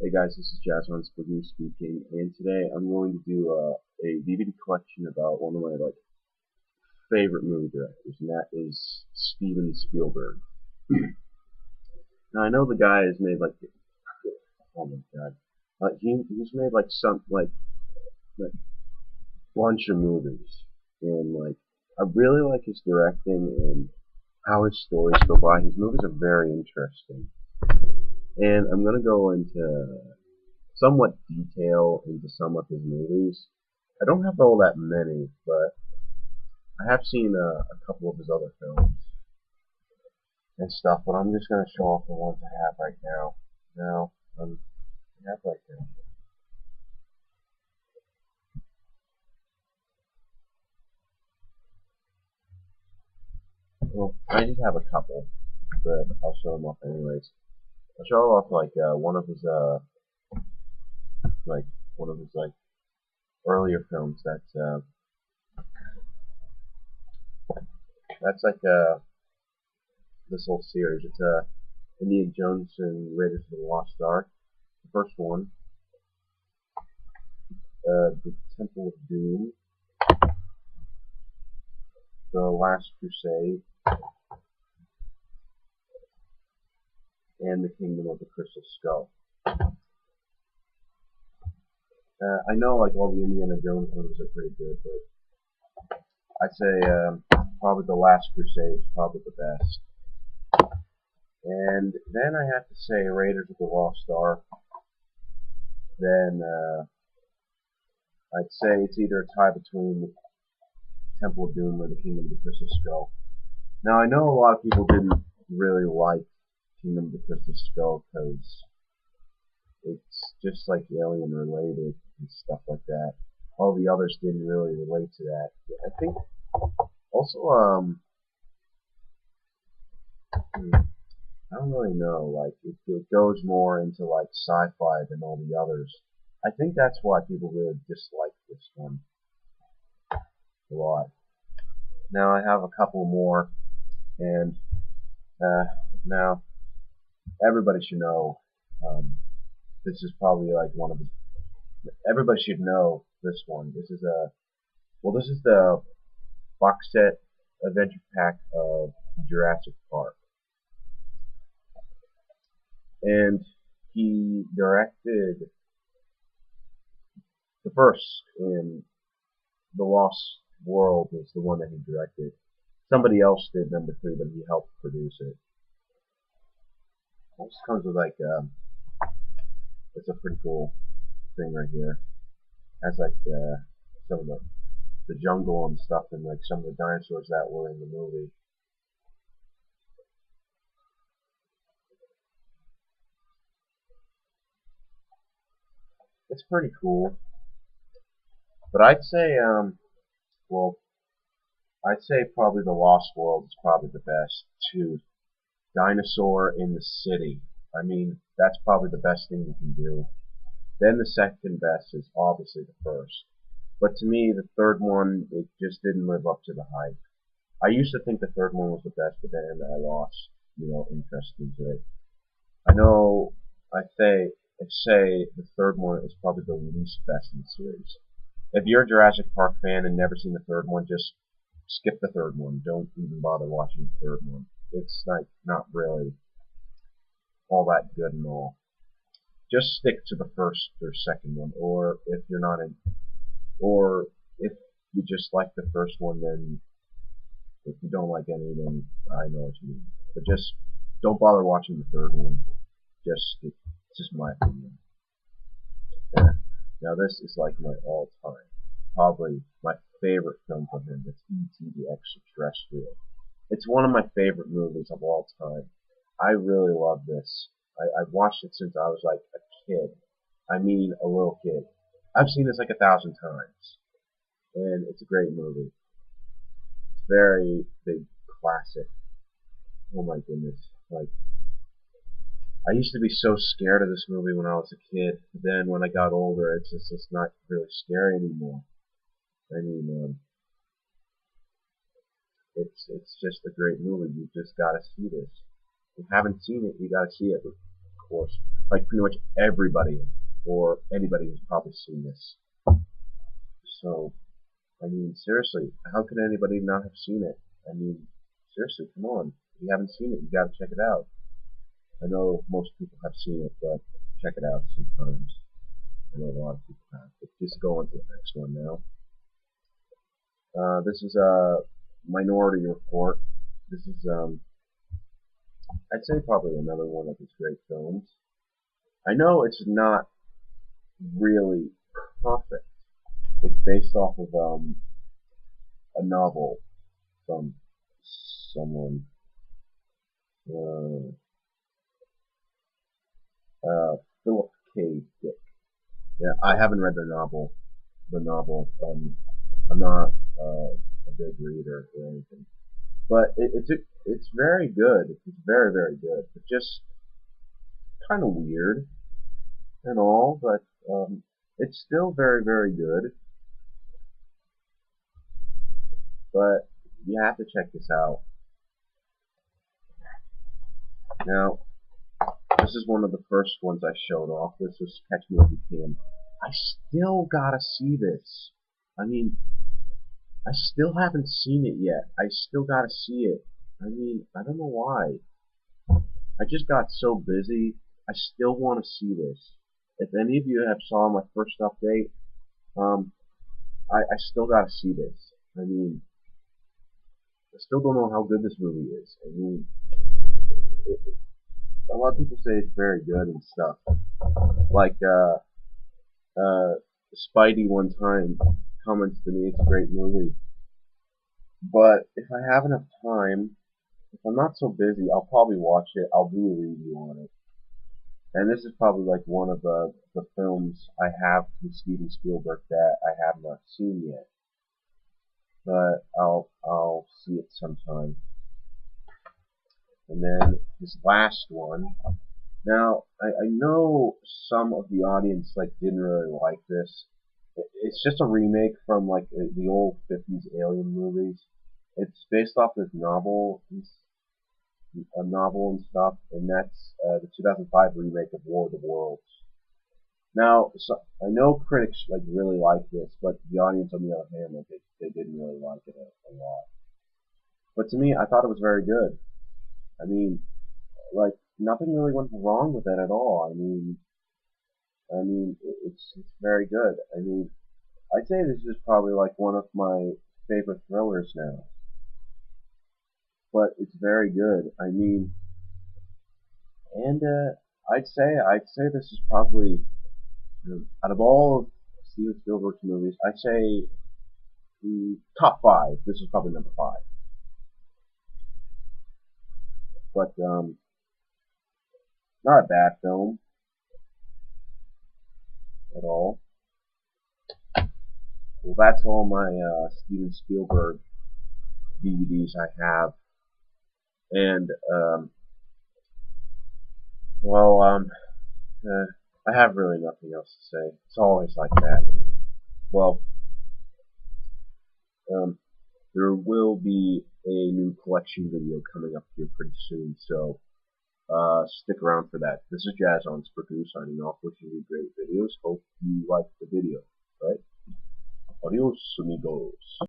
Hey guys, this is Jasmine Spagoo speaking, and today I'm going to do a DVD collection about one of my favorite movie directors, and that is Steven Spielberg. Now I know the guy has made oh my god, he's made like bunch of movies, and I really like his directing and how his stories go by. His movies are very interesting, and I'm gonna go into somewhat detail into some of his movies. I don't have all that many, but I have seen a couple of his other films and stuff. But I'm just gonna show off the ones I have right now. I have well, I just have a couple, but I'll show them off anyways. I'll show off like one of his earlier films. That's this whole series. It's Indiana Jones and Raiders of the Lost Ark. The first one, the Temple of Doom, the Last Crusade, and the Kingdom of the Crystal Skull. I know all the Indiana Jones movies are pretty good, but I'd say probably the Last Crusade is probably the best. And then I have to say Raiders of the Lost Ark. Then I'd say it's either a tie between the Temple of Doom or the Kingdom of the Crystal Skull. Now I know a lot of people didn't really like Kingdom of the Crystal Skull because it's just alien related and stuff like that. All the others didn't really relate to that. I think also I don't really know. It goes more into sci-fi than all the others. I think that's why people really dislike this one a lot. Now I have a couple more, and now everybody should know. This is probably one of the. Everybody should know this one. This is the box set adventure pack of Jurassic Park, and he directed the first in The Lost World is the one that he directed. Somebody else did number three, but he helped produce it. This comes with it's a pretty cool thing right here. It has some of the jungle and stuff, and some of the dinosaurs that were in the movie. It's pretty cool. But well, I'd say probably The Lost World is probably the best too. Dinosaur in the city. I mean, that's probably the best thing you can do. Then the second best is obviously the first. But to me, the third one, it just didn't live up to the hype. I used to think the third one was the best, but then I lost, interest into it. I know I say the third one is probably the least best in the series. If you're a Jurassic Park fan and never seen the third one, just skip the third one. Don't even bother watching the third one. It's not really all that good and all. Just stick to the first or second one, or or if you just like the first one, then if you don't like any, then I know what you mean. But just don't bother watching the third one. It's just my opinion. Yeah. Now this is my all-time, probably my favorite film from him. It's E.T. the Extraterrestrial. It's one of my favorite movies of all time. I really love this. I've watched it since I was a kid. I mean, a little kid. I've seen this 1,000 times, and it's a great movie. It's very big classic. Oh my goodness! I used to be so scared of this movie when I was a kid. Then when I got older, it's not really scary anymore. I mean, it's just a great movie. You just gotta see this. If you haven't seen it, you gotta see it. course. Like pretty much everybody or anybody has probably seen this. So, I mean, seriously, how could anybody not have seen it? I mean, seriously, come on. If you haven't seen it, you gotta check it out. I know most people have seen it, but check it out sometimes. I know a lot of people have. But just go on to the next one now. This is a Minority Report. This is, I'd say probably another one of his great films. I know it's not really perfect. It's based off of a novel from someone, uh, Philip K. Dick. Yeah, I haven't read the novel. I'm not a big reader or anything, but it's very good. It's very very good. It's just kind of weird and all, but it's still very very good. But you have to check this out. Now, this is one of the first ones I showed off. This was Catch Me If You Can. I still gotta see this. I mean, I still haven't seen it yet. I still gotta see it. I mean, I don't know why. I just got so busy. I still want to see this. If any of you have saw my first update, um, I still gotta see this. I mean, I still don't know how good this movie is. I mean, a lot of people say it's very good and stuff. Like, Spidey one time comments to me it's a great movie. But if I have enough time, if I'm not so busy, I'll probably watch it. I'll do a review on it. And this is probably like one of the films I have with Steven Spielberg that I have not seen yet. But I'll see it sometime. And then this last one. Now, I know some of the audience like didn't really like this. It's just a remake from like the old 50s alien movies. It's based off this novel, a novel and stuff, and that's the 2005 remake of War of the Worlds. Now, so, I know critics like really like this, but the audience on the other hand, like, they didn't really like it a lot. But to me, I thought it was very good. I mean, like nothing really went wrong with it at all. I mean, it's very good. I mean, I'd say this is probably like one of my favorite thrillers now. But it's very good. I mean, and I'd say this is probably out of all of Steven Spielberg's movies, I'd say top five. This is probably number five. But not a bad film at all. Well, that's all my Steven Spielberg DVDs I have, and well, I have really nothing else to say. It's always like that. Well, there will be a new collection video coming up here pretty soon, so stick around for that. This is Jazz on Spurku signing off, wishing you great videos. Hope you liked the video, right? Adios, amigos.